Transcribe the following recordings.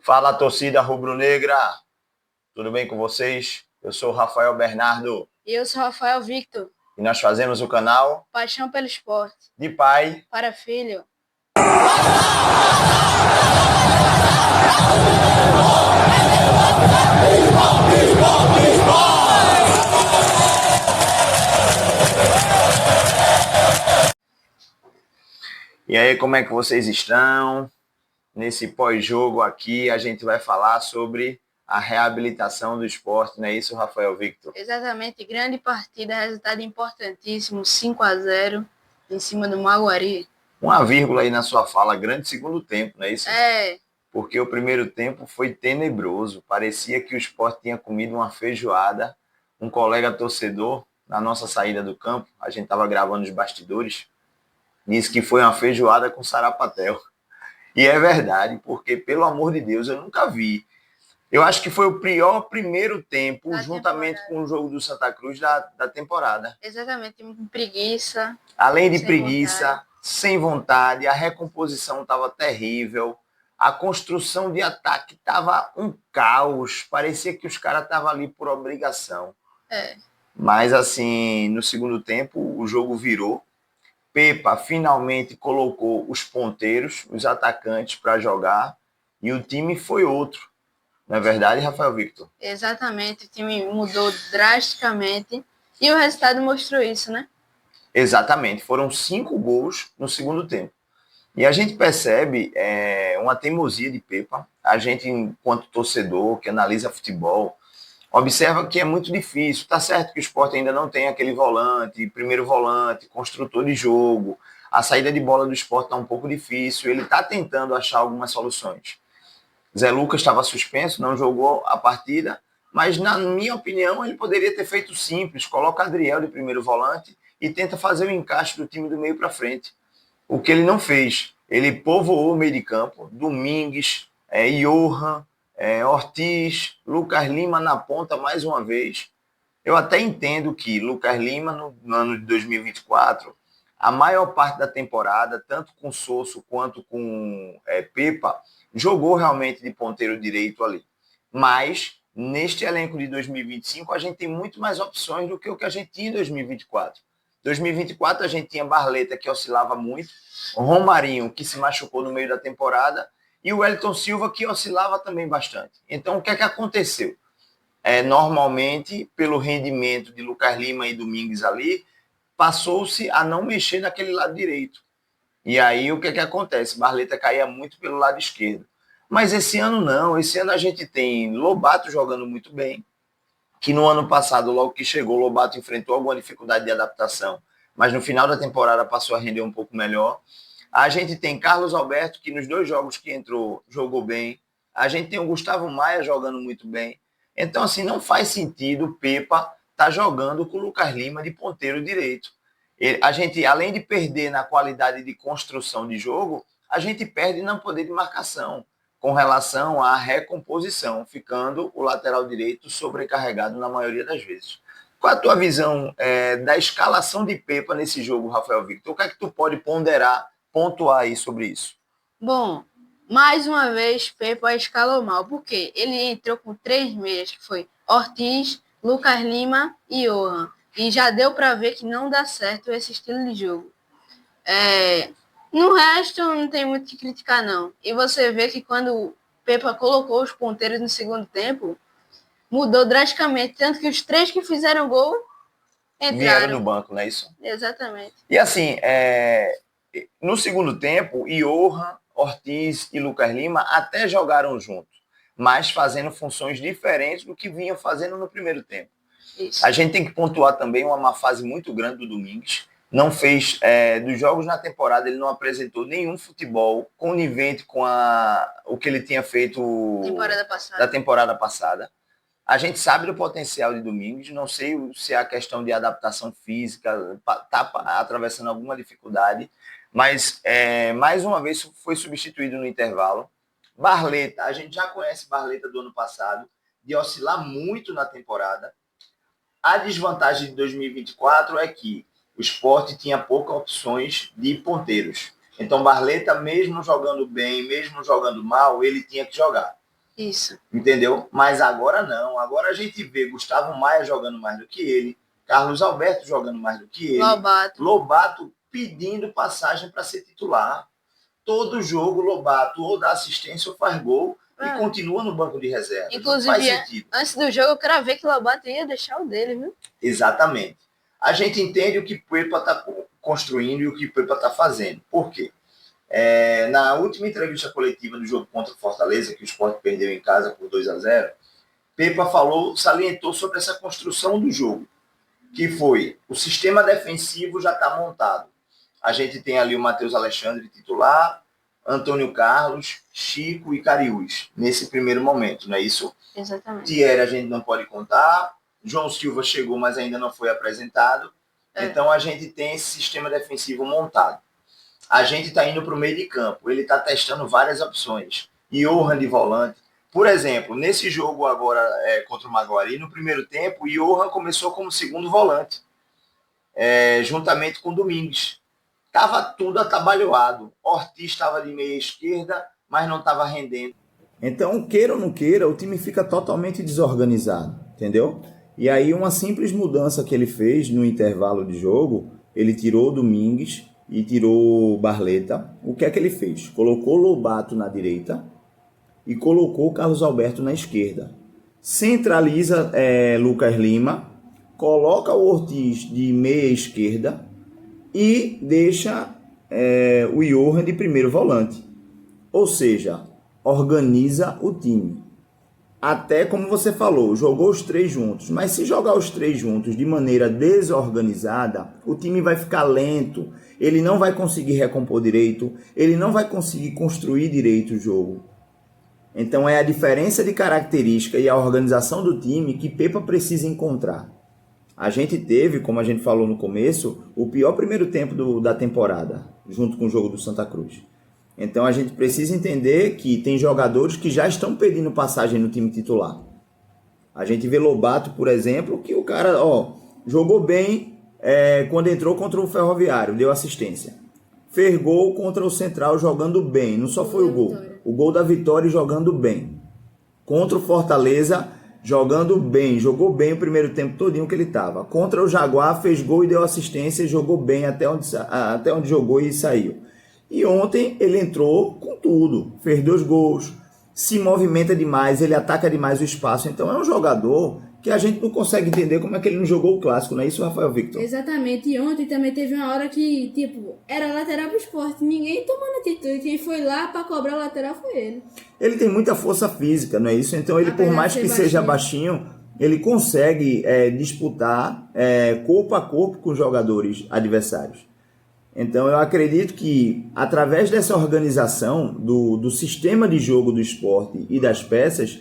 Fala, torcida rubro-negra, tudo bem com vocês? Eu sou o Rafael Bernardo E eu sou Rafael Victor, e nós fazemos o canal paixão pelo esporte, de pai. para filho. E aí, como é que vocês estão? Nesse pós-jogo aqui, a gente vai falar sobre a reabilitação do esporte, não é isso, Rafael Victor? Exatamente, grande partida, resultado importantíssimo, 5-0 em cima do Maguari. Uma vírgula aí na sua fala, grande segundo tempo, não é isso? É, Porque o primeiro tempo foi tenebroso, parecia que o esporte tinha comido uma feijoada. Um colega torcedor, na nossa saída do campo, a gente estava gravando os bastidores, disse que foi uma feijoada com sarapatel. E é verdade, porque, pelo amor de Deus, eu nunca vi. Eu acho que foi o pior primeiro tempo, Da juntamente temporada. com o jogo do Santa Cruz da temporada. Exatamente, preguiça, Além de sem preguiça, vontade. sem vontade, a recomposição estava terrível, a construção de ataque estava um caos, parecia que os caras estavam ali por obrigação. É, Mas, assim, no segundo tempo, o jogo virou. Pepa finalmente colocou os ponteiros, os atacantes para jogar, e o time foi outro. Não é verdade, Rafael Victor? exatamente, o time mudou drasticamente e o resultado mostrou isso, né? Exatamente, foram 5 gols no segundo tempo. E a gente percebe uma teimosia de Pepa. A gente, enquanto torcedor que analisa futebol, observa que é muito difícil. Está certo que o Sport ainda não tem aquele volante, primeiro volante, construtor de jogo. A saída de bola do Sport está um pouco difícil. Ele está tentando achar algumas soluções. Zé Lucas estava suspenso, não jogou a partida, mas, na minha opinião, ele poderia ter feito simples. Coloca Adriel de primeiro volante e tenta fazer o encaixe do time do meio para frente. O que ele não fez. Ele povoou o meio de campo, Domingues, Johan, Ortiz, Lucas Lima na ponta mais uma vez. Eu até entendo que Lucas Lima, no ano de 2024, a maior parte da temporada, tanto com Sosso quanto com Pepa, jogou realmente de ponteiro direito ali. Mas, neste elenco de 2025, a gente tem muito mais opções do que o que a gente tinha em 2024. 2024 a gente tinha Barleta, que oscilava muito, o Romarinho, que se machucou no meio da temporada, e o Wellington Silva, que oscilava também bastante. Então, o que é que aconteceu? Normalmente, pelo rendimento de Lucas Lima e Domingues ali, passou-se a não mexer naquele lado direito. E aí, o que é que acontece? Barleta caía muito pelo lado esquerdo. Mas esse ano não. Esse ano a gente tem Lobato jogando muito bem, que no ano passado, logo que chegou, Lobato enfrentou alguma dificuldade de adaptação, mas no final da temporada passou a render um pouco melhor. A gente tem Carlos Alberto, que nos 2 jogos que entrou, jogou bem. A gente tem o Gustavo Maia jogando muito bem. Então, assim, não faz sentido o Pepa estar jogando com o Lucas Lima de ponteiro direito. A gente, além de perder na qualidade de construção de jogo, a gente perde no poder de marcação com relação à recomposição, ficando o lateral direito sobrecarregado na maioria das vezes. Qual a tua visão da escalação de Pepa nesse jogo, Rafael Victor? O que é que tu pode pontuar aí sobre isso? Bom, mais uma vez, Pepa escalou mal, porque ele entrou com 3 meias, que foi Ortiz, Lucas Lima e Johan. E já deu para ver que não dá certo esse estilo de jogo. No resto, não tem muito o que criticar, não. E você vê que quando Pepa colocou os ponteiros no segundo tempo, mudou drasticamente. Tanto que os 3 que fizeram gol Vieram entraram. do banco, não é isso? Exatamente. E assim, no segundo tempo, Johan, Ortiz e Lucas Lima até jogaram juntos, mas fazendo funções diferentes do que vinham fazendo no primeiro tempo. Isso. A gente tem que pontuar também uma má fase muito grande do Domingues. Não fez, dos jogos na temporada, ele não apresentou nenhum futebol conivente com o que ele tinha feito da temporada passada. A gente sabe do potencial de Domingues, não sei se é a questão de adaptação física, está atravessando alguma dificuldade, mas mais uma vez foi substituído no intervalo. Barleta, a gente já conhece Barleta do ano passado, de oscilar muito na temporada. A desvantagem de 2024 é que o Sport tinha poucas opções de ponteiros. Então, Barleta, mesmo jogando bem, mesmo jogando mal, ele tinha que jogar. Isso. Entendeu? Mas agora não. Agora a gente vê Gustavo Maia jogando mais do que ele, Carlos Alberto jogando mais do que ele, Lobato pedindo passagem para ser titular. Todo jogo, Lobato ou dá assistência ou faz gol e continua no banco de reserva. Inclusive, antes do jogo, eu quero ver que o Lobato ia deixar o dele, viu? Exatamente. A gente entende o que o Pepa está construindo e o que o Pepa está fazendo. Por quê? Na última entrevista coletiva do jogo contra o Fortaleza, que o Sport perdeu em casa por 2-0, Pepa salientou sobre essa construção do jogo, que foi o sistema defensivo já está montado. A gente tem ali o Matheus Alexandre titular, Antônio Carlos, Chico e Cariús, nesse primeiro momento, não é isso? Exatamente. Thierry a gente não pode contar, João Silva chegou, mas ainda não foi apresentado. Então a gente tem esse sistema defensivo montado. A gente está indo para o meio de campo, ele está testando várias opções. Johan de volante. Por exemplo, nesse jogo agora contra o Maguari, no primeiro tempo, Johan começou como segundo volante, juntamente com Domingues. Estava tudo atabalhoado. Ortiz estava de meia esquerda, mas não estava rendendo. Então, queira ou não queira, o time fica totalmente desorganizado, entendeu? E aí uma simples mudança que ele fez no intervalo de jogo, ele tirou o Domingues e tirou o Barleta. O que é que ele fez? Colocou Lobato na direita e colocou o Carlos Alberto na esquerda. Centraliza Lucas Lima, coloca o Ortiz de meia esquerda e deixa o Johan de primeiro volante. Ou seja, organiza o time. Até como você falou, jogou os três juntos. Mas se jogar os três juntos de maneira desorganizada, o time vai ficar lento, ele não vai conseguir recompor direito, ele não vai conseguir construir direito o jogo. Então é a diferença de característica e a organização do time que Pepa precisa encontrar. A gente teve, como a gente falou no começo, o pior primeiro tempo da temporada, junto com o jogo do Santa Cruz. Então a gente precisa entender que tem jogadores que já estão pedindo passagem no time titular. A gente vê Lobato, por exemplo, que o cara jogou bem quando entrou contra o Ferroviário, deu assistência. Fez gol contra o Central jogando bem, não só foi o gol. O gol da vitória jogando bem. Contra o Fortaleza, jogando bem, jogou bem o primeiro tempo todinho que ele estava. Contra o Jaguar, fez gol e deu assistência e jogou bem até onde jogou e saiu. E ontem ele entrou com tudo, fez 2 gols, se movimenta demais, ele ataca demais o espaço. Então é um jogador que a gente não consegue entender como é que ele não jogou o clássico, não é isso, Rafael Victor? Exatamente, e ontem também teve uma hora que, era lateral pro Sport, ninguém tomando atitude, quem foi lá pra cobrar o lateral foi ele. Ele tem muita força física, não é isso? Então ele, por mais que seja baixinho, ele consegue disputar corpo a corpo com os jogadores adversários. Então eu acredito que através dessa organização do sistema de jogo do Sport e das peças,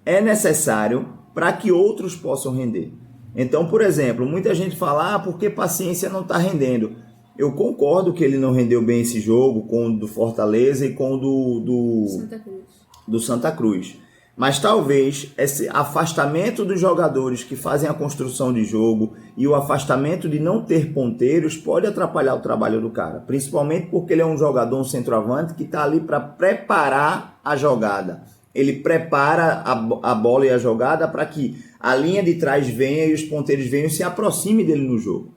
é necessário para que outros possam render. Então, por exemplo, muita gente fala, porque Paciência não está rendendo. Eu concordo que ele não rendeu bem esse jogo com o do Fortaleza e com o do Santa Cruz. Mas talvez esse afastamento dos jogadores que fazem a construção de jogo e o afastamento de não ter ponteiros pode atrapalhar o trabalho do cara. Principalmente porque ele é um jogador, um centroavante, que está ali para preparar a jogada. Ele prepara a bola e a jogada para que a linha de trás venha e os ponteiros venham e se aproxime dele no jogo.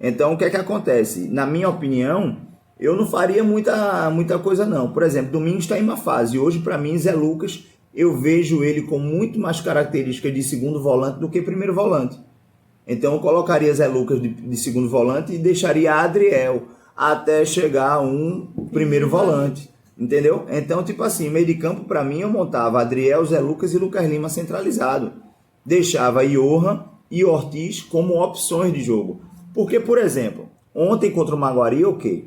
Então, o que é que acontece? Na minha opinião, eu não faria muita coisa não. Por exemplo, Domingos está em uma fase. Hoje, para mim, Zé Lucas, eu vejo ele com muito mais características de segundo volante do que primeiro volante. Então, eu colocaria Zé Lucas de segundo volante e deixaria Adriel até chegar um primeiro volante. Entendeu? Então, meio de campo, para mim, eu montava Adriel, Zé Lucas e Lucas Lima centralizado. Deixava Johan e Ortiz como opções de jogo. Porque, por exemplo, ontem contra o Maguari,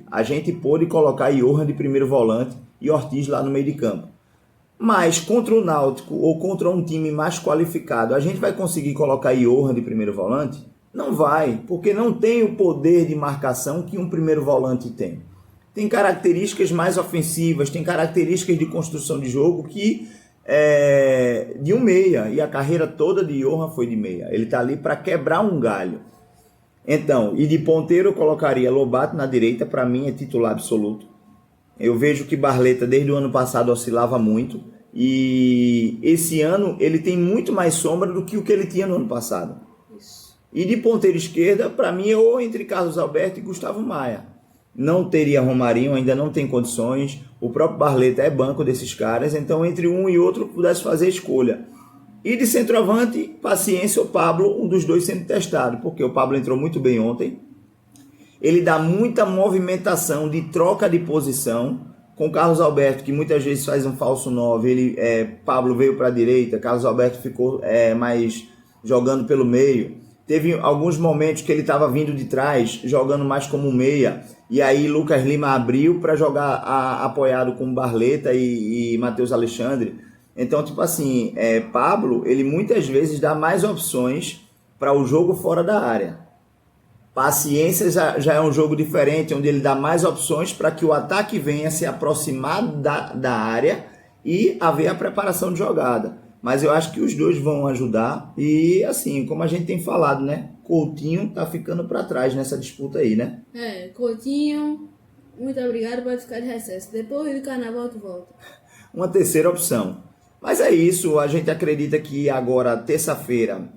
a gente pôde colocar Johan de primeiro volante e Ortiz lá no meio de campo. Mas contra o Náutico ou contra um time mais qualificado, a gente vai conseguir colocar Johan de primeiro volante? Não vai, porque não tem o poder de marcação que um primeiro volante tem. Tem características mais ofensivas, tem características de construção de jogo que de um meia. E a carreira toda de Johan foi de meia. Ele está ali para quebrar um galho. Então, e de ponteiro eu colocaria Lobato na direita, para mim é titular absoluto. Eu vejo que Barleta desde o ano passado oscilava muito E esse ano ele tem muito mais sombra do que o que ele tinha no ano passado. Isso. E de ponteira esquerda, para mim, é ou entre Carlos Alberto e Gustavo Maia. Não teria Romarinho, ainda não tem condições. O próprio Barleta é banco desses caras. Então, entre um e outro, pudesse fazer a escolha. E de centroavante, paciência, o Pablo, um dos dois sendo testado. Porque o Pablo entrou muito bem ontem. Ele dá muita movimentação de troca de posição. Com Carlos Alberto, que muitas vezes faz um falso 9. Pablo veio para a direita. Carlos Alberto ficou mais jogando pelo meio. Teve alguns momentos que ele estava vindo de trás, jogando mais como meia. E aí Lucas Lima abriu para jogar apoiado com Barleta e Matheus Alexandre. Então, tipo assim, Pablo, ele muitas vezes dá mais opções para o jogo fora da área. Paciência já é um jogo diferente, onde ele dá mais opções para que o ataque venha se aproximar da área e haver a preparação de jogada. Mas eu acho que os dois vão ajudar. E assim, como a gente tem falado, né? Coutinho tá ficando para trás nessa disputa aí, né? Coutinho, muito obrigado, pode ficar de recesso. Depois do carnaval tu volta. Uma terceira opção. Mas é isso, a gente acredita que agora, terça-feira,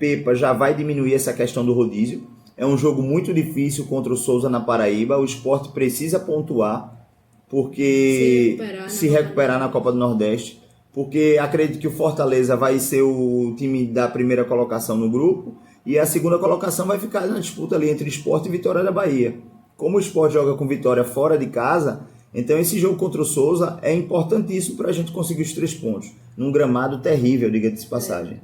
Pepa já vai diminuir essa questão do rodízio. É um jogo muito difícil contra o Souza na Paraíba. O Sport precisa pontuar, porque se recuperar na Copa do Nordeste. Porque acredito que o Fortaleza vai ser o time da primeira colocação no grupo. E a segunda colocação vai ficar na disputa ali entre Sport e Vitória da Bahia. Como o Sport joga com Vitória fora de casa, então esse jogo contra o Souza é importantíssimo para a gente conseguir os 3 pontos. Num gramado terrível, diga-se de passagem.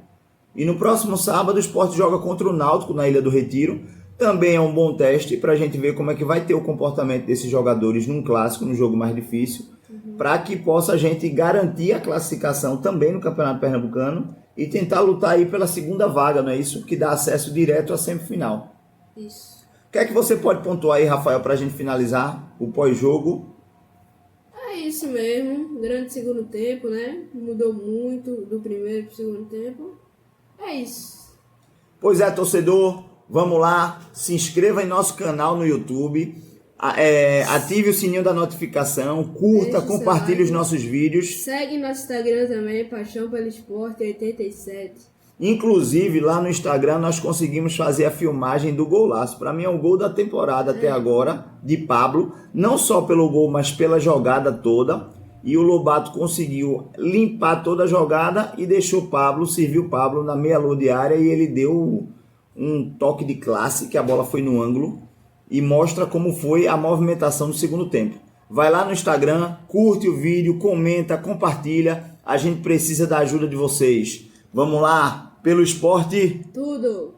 E no próximo sábado o Sport joga contra o Náutico na Ilha do Retiro. Também é um bom teste para a gente ver como é que vai ter o comportamento desses jogadores num clássico, num jogo mais difícil, para que possa a gente garantir a classificação também no Campeonato Pernambucano e tentar lutar aí pela segunda vaga, não é isso? Que dá acesso direto à semifinal. Isso. O que é que você pode pontuar aí, Rafael, para a gente finalizar o pós-jogo? É isso mesmo, grande segundo tempo, né? Mudou muito do primeiro para o segundo tempo. É isso. Pois é, torcedor, vamos lá, se inscreva em nosso canal no YouTube, ative o sininho da notificação, curta, compartilhe os nossos vídeos. Segue nosso Instagram também, Paixão pelo Esporte 87. Inclusive, lá no Instagram, nós conseguimos fazer a filmagem do golaço. Para mim é o gol da temporada até agora, de Pablo. Não só pelo gol, mas pela jogada toda. E o Lobato conseguiu limpar toda a jogada e deixou Pablo, serviu Pablo na meia-lua de área e ele deu um toque de classe, que a bola foi no ângulo, e mostra como foi a movimentação no segundo tempo. Vai lá no Instagram, curte o vídeo, comenta, compartilha. A gente precisa da ajuda de vocês. Vamos lá, pelo esporte. Tudo.